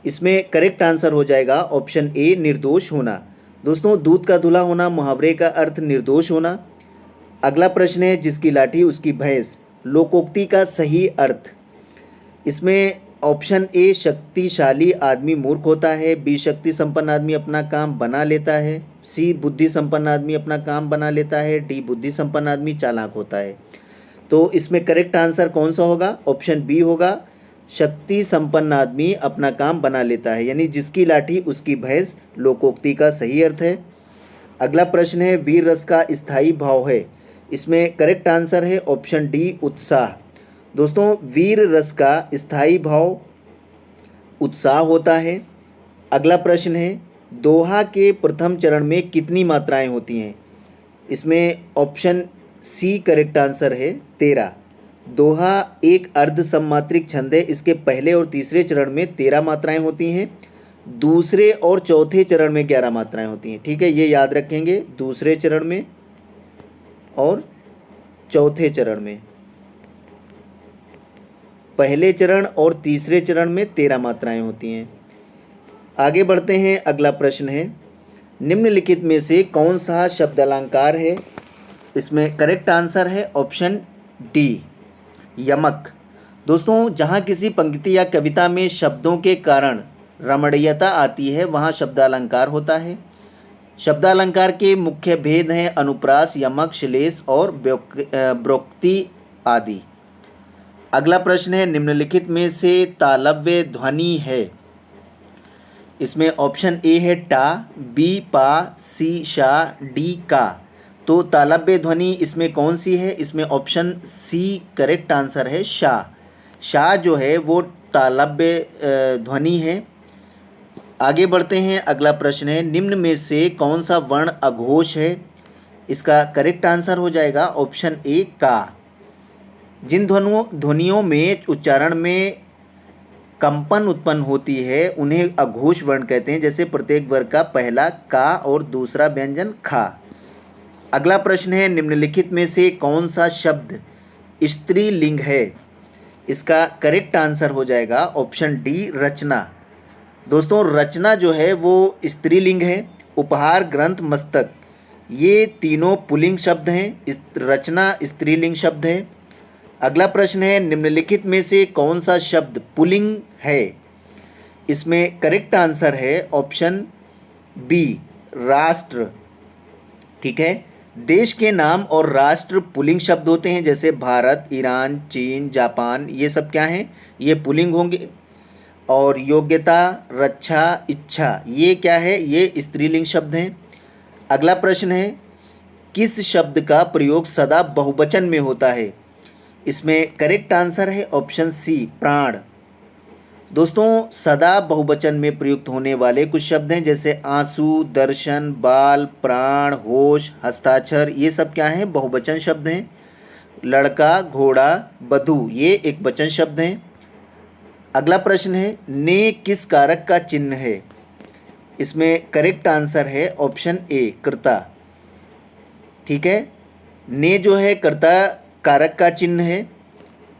इसमें करेक्ट आंसर हो जाएगा ऑप्शन ए, निर्दोष होना। दोस्तों, दूध का धुला होना मुहावरे का अर्थ निर्दोष होना। अगला प्रश्न है, जिसकी लाठी उसकी भैंस, लोकोक्ति का सही अर्थ? इसमें ऑप्शन ए, शक्तिशाली आदमी मूर्ख होता है, बी शक्ति संपन्न आदमी अपना काम बना लेता है, सी बुद्धि संपन्न आदमी अपना काम बना लेता है, डी बुद्धि संपन्न आदमी चालाक होता है। तो इसमें करेक्ट आंसर कौन सा होगा? ऑप्शन बी होगा, शक्ति संपन्न आदमी अपना काम बना लेता है, यानी जिसकी लाठी उसकी भैंस लोकोक्ति का सही अर्थ है। अगला प्रश्न है, वीर रस का स्थायी भाव है? इसमें करेक्ट आंसर है ऑप्शन डी, उत्साह। दोस्तों, वीर रस का स्थायी भाव उत्साह होता है। अगला प्रश्न है, दोहा के प्रथम चरण में कितनी मात्राएं होती हैं? इसमें ऑप्शन सी करेक्ट आंसर है 13। दोहा एक अर्ध सम्मात्रिक छंद है। इसके पहले और तीसरे चरण में 13 मात्राएं होती हैं, दूसरे और चौथे चरण में 11 मात्राएं होती हैं। ठीक है, ये याद रखेंगे, दूसरे चरण में और चौथे चरण में। पहले चरण और तीसरे चरण में 13 मात्राएं होती हैं। आगे बढ़ते हैं, अगला प्रश्न है, निम्नलिखित में से कौन सा शब्दालंकार है? इसमें करेक्ट आंसर है ऑप्शन डी, यमक। दोस्तों, जहाँ किसी पंक्ति या कविता में शब्दों के कारण रमणीयता आती है वहाँ शब्दालंकार होता है। शब्दालंकार के मुख्य भेद हैं अनुप्रास, यमक, श्लेष और ब्रोक्ति आदि। अगला प्रश्न है, निम्नलिखित में से तालव्य ध्वनि है? इसमें ऑप्शन ए है टा, बी पा, सी शा, डी का। तो तालव्य ध्वनि इसमें कौन सी है? इसमें ऑप्शन सी करेक्ट आंसर है शा। शा जो है वो तालव्य ध्वनि है। आगे बढ़ते हैं, अगला प्रश्न है, निम्न में से कौन सा वर्ण अघोष है? इसका करेक्ट आंसर हो जाएगा ऑप्शन ए का। जिन ध्वनियों में उच्चारण में कंपन उत्पन्न होती है उन्हें अघोष वर्ण कहते हैं, जैसे प्रत्येक वर्ग का पहला का और दूसरा व्यंजन खा। अगला प्रश्न है, निम्नलिखित में से कौन सा शब्द स्त्रीलिंग है? इसका करेक्ट आंसर हो जाएगा ऑप्शन डी, रचना। दोस्तों, रचना जो है वो स्त्रीलिंग है। उपहार, ग्रंथ, मस्तक, ये तीनों पुल्लिंग शब्द हैं। रचना स्त्रीलिंग शब्द है। अगला प्रश्न है, निम्नलिखित में से कौन सा शब्द पुल्लिंग है? इसमें करेक्ट आंसर है ऑप्शन बी, राष्ट्र। ठीक है, देश के नाम और राष्ट्र पुल्लिंग शब्द होते हैं, जैसे भारत, ईरान, चीन, जापान, ये सब क्या हैं? ये पुल्लिंग होंगे। और योग्यता, रक्षा, इच्छा, ये क्या है? ये स्त्रीलिंग शब्द हैं। अगला प्रश्न है, किस शब्द का प्रयोग सदा बहुवचन में होता है? इसमें करेक्ट आंसर है ऑप्शन सी, प्राण। दोस्तों, सदा बहुवचन में प्रयुक्त होने वाले कुछ शब्द हैं, जैसे आंसू, दर्शन, बाल, प्राण, होश, हस्ताक्षर, ये सब क्या हैं? बहुवचन शब्द हैं। लड़का, घोड़ा, बधू, ये एक वचन शब्द हैं। अगला प्रश्न है, ने किस कारक का चिन्ह है? इसमें करेक्ट आंसर है ऑप्शन ए, कर्ता। ठीक है, ने जो है कर्ता कारक का चिन्ह है।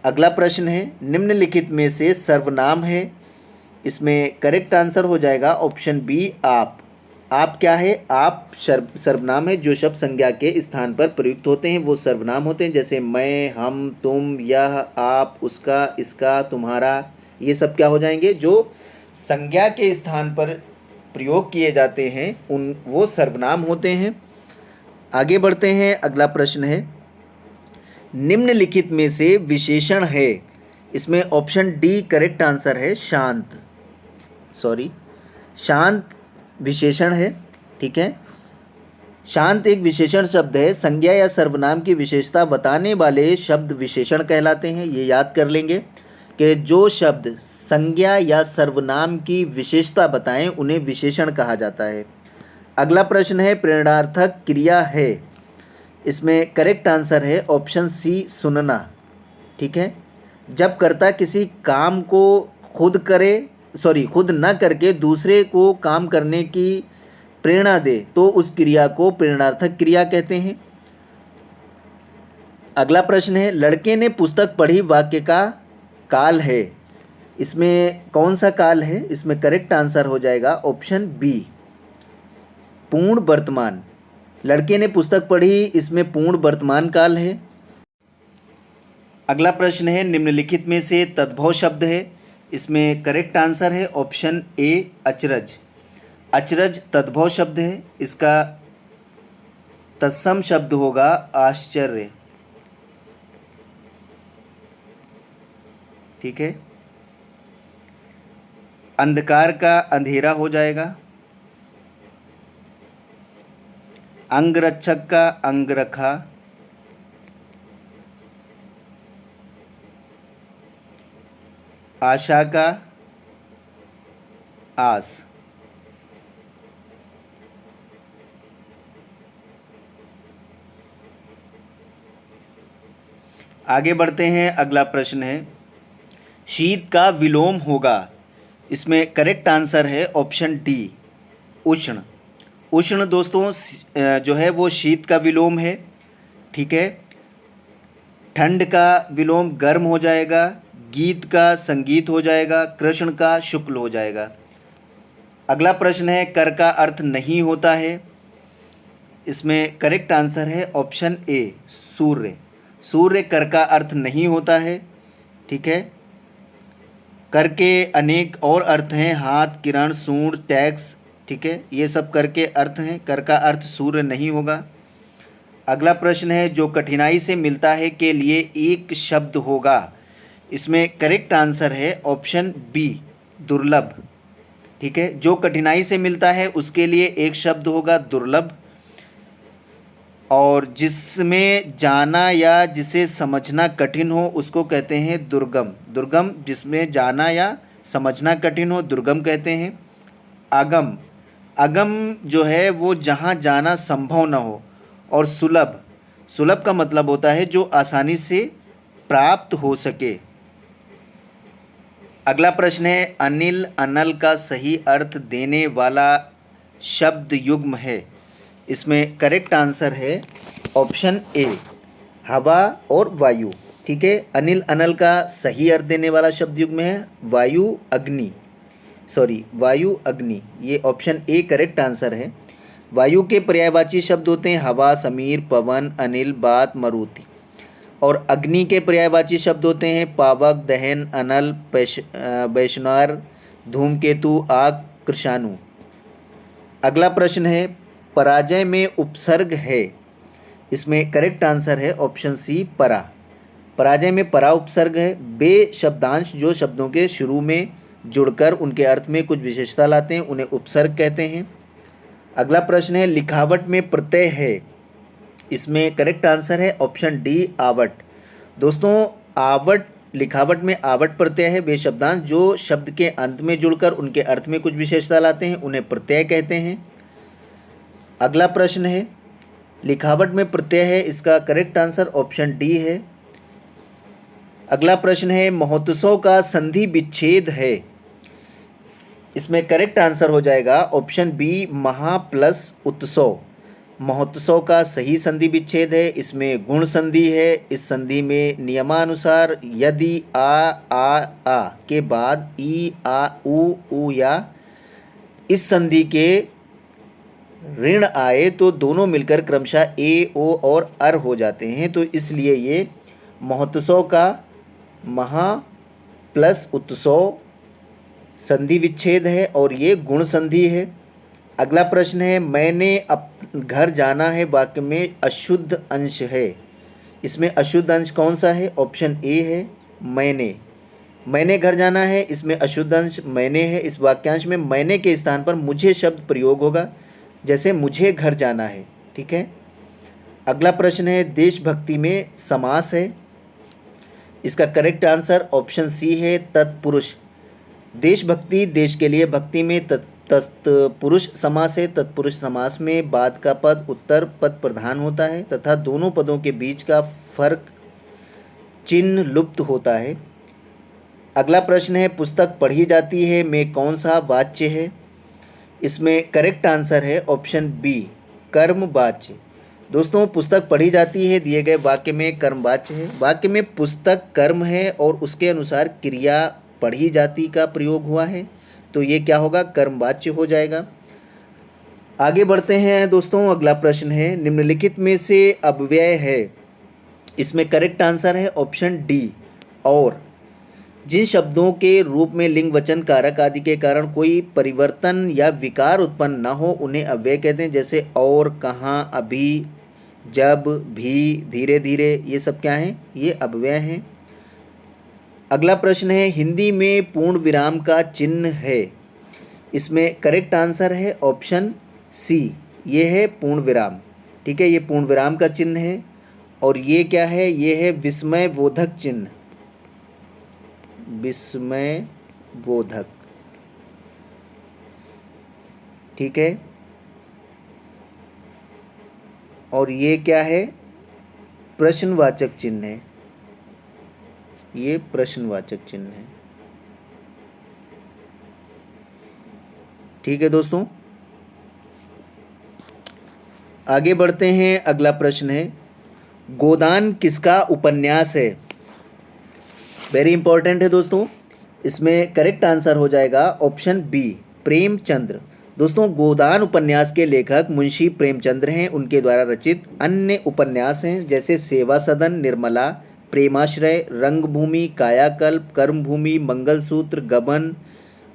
अगला प्रश्न है, निम्नलिखित में से सर्वनाम है? इसमें करेक्ट आंसर हो जाएगा ऑप्शन बी, आप। आप क्या है? आप सर्वनाम है। जो शब्द संज्ञा के स्थान पर प्रयुक्त होते हैं वो सर्वनाम होते हैं, जैसे मैं, हम, तुम, यह, आप, उसका, इसका, तुम्हारा, ये सब क्या हो जाएंगे? जो संज्ञा के स्थान पर प्रयोग किए जाते हैं उन वो सर्वनाम होते हैं। आगे बढ़ते हैं, अगला प्रश्न है, निम्नलिखित में से विशेषण है? इसमें ऑप्शन डी करेक्ट आंसर है, शांत। शांत विशेषण है। ठीक है, शांत एक विशेषण शब्द है। संज्ञा या सर्वनाम की विशेषता बताने वाले शब्द विशेषण कहलाते हैं। ये याद कर लेंगे कि जो शब्द संज्ञा या सर्वनाम की विशेषता बताएं उन्हें विशेषण कहा जाता है। अगला प्रश्न है, प्रेरणार्थक क्रिया है? इसमें करेक्ट आंसर है ऑप्शन सी, सुनना। ठीक है, जब कर्ता किसी काम को खुद न करके दूसरे को काम करने की प्रेरणा दे तो उस क्रिया को प्रेरणार्थक क्रिया कहते हैं। अगला प्रश्न है, लड़के ने पुस्तक पढ़ी वाक्य का काल है? इसमें कौन सा काल है? इसमें करेक्ट आंसर हो जाएगा ऑप्शन बी, पूर्ण वर्तमान। लड़के ने पुस्तक पढ़ी, इसमें पूर्ण वर्तमान काल है। अगला प्रश्न है, निम्नलिखित में से तद्भव शब्द है? इसमें करेक्ट आंसर है ऑप्शन ए, अचरज। अचरज तद्भव शब्द है। इसका तत्सम शब्द होगा आश्चर्य। ठीक है, अंधकार का अंधेरा हो जाएगा। अंगरक्षक का अंगरखा। आशा का आस। आगे बढ़ते हैं, अगला प्रश्न है शीत का विलोम होगा। इसमें करेक्ट आंसर है ऑप्शन डी उष्ण। उष्ण दोस्तों जो है वो शीत का विलोम है, ठीक है। ठंड का विलोम गर्म हो जाएगा, गीत का संगीत हो जाएगा, कृष्ण का शुक्ल हो जाएगा। अगला प्रश्न है कर का अर्थ नहीं होता है। इसमें करेक्ट आंसर है ऑप्शन ए सूर्य। सूर्य कर का अर्थ नहीं होता है, ठीक है। कर के अनेक और अर्थ हैं, हाथ, किरण, सूंड, टैक्स, ठीक है। ये सब कर के अर्थ हैं, कर का अर्थ सूर्य नहीं होगा। अगला प्रश्न है जो कठिनाई से मिलता है के लिए एक शब्द होगा। इसमें करेक्ट आंसर है ऑप्शन बी दुर्लभ, ठीक है। जो कठिनाई से मिलता है उसके लिए एक शब्द होगा दुर्लभ। और जिसमें जाना या जिसे समझना कठिन हो उसको कहते हैं दुर्गम। दुर्गम जिसमें जाना या समझना कठिन हो दुर्गम कहते हैं। आगम, अगम जो है वो जहाँ जाना संभव न हो। और सुलभ, सुलभ का मतलब होता है जो आसानी से प्राप्त हो सके। अगला प्रश्न है अनिल अनल का सही अर्थ देने वाला शब्द युग्म है। इसमें करेक्ट आंसर है ऑप्शन ए हवा और वायु, ठीक है। अनिल अनल का सही अर्थ देने वाला शब्द युग्म है वायु अग्नि, वायु अग्नि। ये ऑप्शन ए करेक्ट आंसर है। वायु के पर्यायवाची शब्द होते हैं हवा, समीर, पवन, अनिल, बात, मारुति। और अग्नि के पर्यायवाची शब्द होते हैं पावक, दहन, अनल, वैश्वानर, धूमकेतु, आग, कृषाणु। अगला प्रश्न है पराजय में उपसर्ग है। इसमें करेक्ट आंसर है ऑप्शन सी परा। पराजय में परा उपसर्ग है। बे शब्दांश जो शब्दों के शुरू में जुड़कर उनके अर्थ में कुछ विशेषता लाते हैं उन्हें उपसर्ग कहते हैं। अगला प्रश्न है लिखावट में प्रत्यय है। इसमें करेक्ट आंसर है ऑप्शन डी आवट। दोस्तों आवट, लिखावट में आवट प्रत्यय है। वे शब्दांश जो शब्द के अंत में जुड़कर उनके अर्थ में कुछ विशेषता लाते हैं उन्हें प्रत्यय कहते हैं। अगला प्रश्न है लिखावट में प्रत्यय है, इसका करेक्ट आंसर ऑप्शन डी है। अगला प्रश्न है महोत्सव का संधि विच्छेद है। इसमें करेक्ट आंसर हो जाएगा ऑप्शन बी महा प्लस उत्सव। महोत्सव का सही संधि विच्छेद है। इसमें गुण संधि है। इस संधि में नियमानुसार यदि आ के बाद ई आ उ या इस संधि के ऋण आए तो दोनों मिलकर क्रमशः ए ओ और अर हो जाते हैं, तो इसलिए ये महोत्सव का महा प्लस उत्सव संधि विच्छेद है और ये गुण संधि है। अगला प्रश्न है मैंने घर जाना है वाक्य में अशुद्ध अंश है। इसमें अशुद्ध अंश कौन सा है? ऑप्शन ए है मैंने घर जाना है, इसमें अशुद्ध अंश मैंने है। इस वाक्यांश में मैंने के स्थान पर मुझे शब्द प्रयोग होगा, जैसे मुझे घर जाना है, ठीक है। अगला प्रश्न है देशभक्ति में समास है। इसका करेक्ट आंसर ऑप्शन सी है तत्पुरुष। देशभक्ति देश के लिए भक्ति में तत्पुरुष समास है। तत्पुरुष समास में बाद का पद उत्तर पद प्रधान होता है तथा दोनों पदों के बीच का फर्क चिन्ह लुप्त होता है। अगला प्रश्न है पुस्तक पढ़ी जाती है में कौन सा वाच्य है? इसमें करेक्ट आंसर है ऑप्शन बी कर्मवाच्य। दोस्तों पुस्तक पढ़ी जाती है दिए गए वाक्य में कर्मवाच्य है। वाक्य में पुस्तक कर्म है और उसके अनुसार क्रिया पढ़ी जाती का प्रयोग हुआ है, तो ये क्या होगा? कर्मवाच्य हो जाएगा। आगे बढ़ते हैं दोस्तों, अगला प्रश्न है निम्नलिखित में से अव्यय है। इसमें करेक्ट आंसर है ऑप्शन डी और। जिन शब्दों के रूप में लिंग वचन कारक आदि के कारण कोई परिवर्तन या विकार उत्पन्न न हो उन्हें अव्यय कहते हैं, जैसे और, कहाँ, अभी, जब, भी, धीरे धीरे, ये सब क्या हैं? ये अव्यय हैं। अगला प्रश्न है हिंदी में पूर्ण विराम का चिन्ह है। इसमें करेक्ट आंसर है ऑप्शन सी, ये है पूर्ण विराम, ठीक है। ये पूर्ण विराम का चिन्ह है और ये क्या है? ये है विस्मय बोधक चिन्ह, विस्मय बोधक, ठीक है। और ये क्या है? प्रश्नवाचक चिन्ह है, ये प्रश्नवाचक चिन्ह है। ठीक है दोस्तों, आगे बढ़ते हैं। अगला प्रश्न है, गोदान किसका उपन्यास है? वेरी इंपॉर्टेंट है दोस्तों। इसमें करेक्ट आंसर हो जाएगा ऑप्शन बी, प्रेमचंद्र। दोस्तों, गोदान उपन्यास के लेखक मुंशी प्रेमचंद्र हैं। उनके द्वारा रचित अन्य उपन्यास हैं जैसे सेवा सदन, निर्मला, प्रेमाश्रय, रंगभूमि, कायाकल्प, कर्मभूमि, मंगलसूत्र, गबन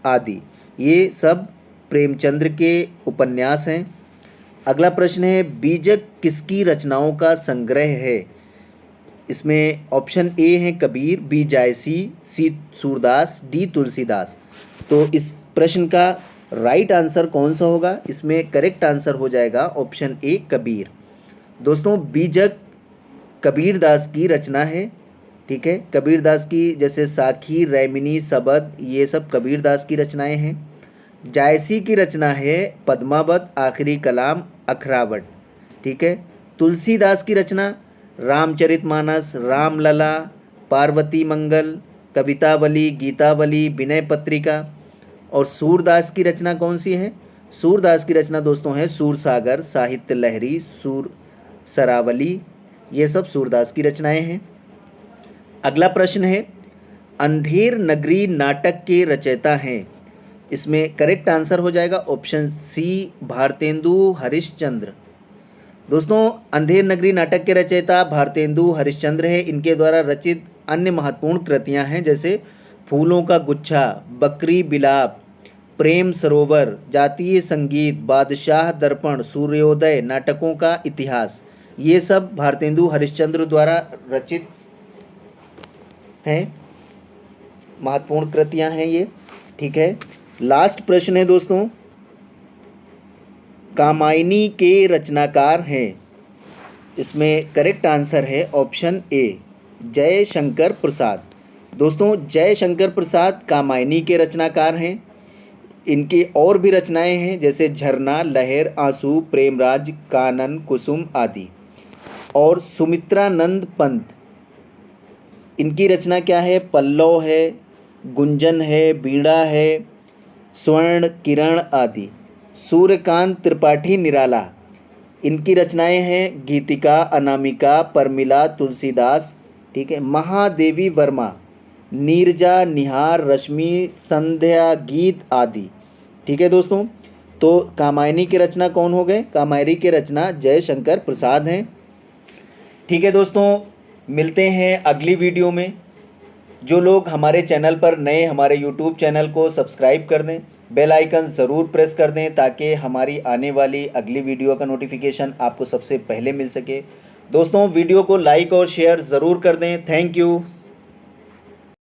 आदि। ये सब प्रेमचंद्र के उपन्यास हैं। अगला प्रश्न है, बीजक किसकी रचनाओं का संग्रह है? इसमें ऑप्शन ए है कबीर, बी जायसी, सी सूरदास, डी तुलसीदास। तो इस प्रश्न का राइट आंसर कौन सा होगा? इसमें करेक्ट आंसर हो जाएगा ऑप्शन ए, कबीर। दोस्तों, बीजक कबीरदास की रचना है। ठीक है, कबीरदास की जैसे साखी, रैमिनी, सबद, ये सब कबीरदास की रचनाएं हैं। जायसी की रचना है पद्मावत, आखिरी कलाम, अखरावट। ठीक है, तुलसीदास की रचना रामचरितमानस, रामलला, पार्वती मंगल, कवितावली, गीतावली, विनय पत्रिका। और सूरदास की रचना कौन सी है? सूरदास की रचना दोस्तों है सूरसागर, साहित्य लहरी, सूर सरावली। ये सब सूरदास की रचनाएं हैं। अगला प्रश्न है, अंधेर नगरी नाटक के रचयिता हैं? इसमें करेक्ट आंसर हो जाएगा ऑप्शन सी, भारतेंदु हरिश्चंद्र। दोस्तों, अंधेर नगरी नाटक के रचयिता भारतेंदु हरिश्चंद्र है। इनके द्वारा रचित अन्य महत्वपूर्ण कृतियां हैं जैसे फूलों का गुच्छा, बकरी बिलाप, प्रेम सरोवर, जातीय संगीत, बादशाह दर्पण, सूर्योदय, नाटकों का इतिहास। ये सब भारतेंदु हरिश्चंद्र द्वारा रचित हैं, महत्वपूर्ण कृतियां हैं ये। ठीक है, लास्ट प्रश्न है दोस्तों, कामायनी के रचनाकार हैं? इसमें करेक्ट आंसर है ऑप्शन ए, जयशंकर प्रसाद। दोस्तों, जयशंकर प्रसाद कामायनी के रचनाकार हैं। इनकी और भी रचनाएं हैं जैसे झरना, लहर, आंसू, प्रेमराज, कानन, कुसुम आदि। और सुमित्रानंद पंत, इनकी रचना क्या है? पल्लव है, गुंजन है, बीड़ा है, स्वर्ण किरण आदि। सूर्यकांत त्रिपाठी निराला, इनकी रचनाएं हैं गीतिका, अनामिका, परमिला, तुलसीदास। ठीक है, महादेवी वर्मा, नीरजा, निहार, रश्मि, संध्या, गीत आदि। ठीक है दोस्तों, तो कामायनी की रचना कौन हो गए? कामायनी की रचना जयशंकर प्रसाद हैं। ठीक है दोस्तों, मिलते हैं अगली वीडियो में। जो लोग हमारे चैनल पर नए, हमारे यूट्यूब चैनल को सब्सक्राइब कर दें, बेल आइकन ज़रूर प्रेस कर दें ताकि हमारी आने वाली अगली वीडियो का नोटिफिकेशन आपको सबसे पहले मिल सके। दोस्तों, वीडियो को लाइक और शेयर ज़रूर कर दें। Thank you.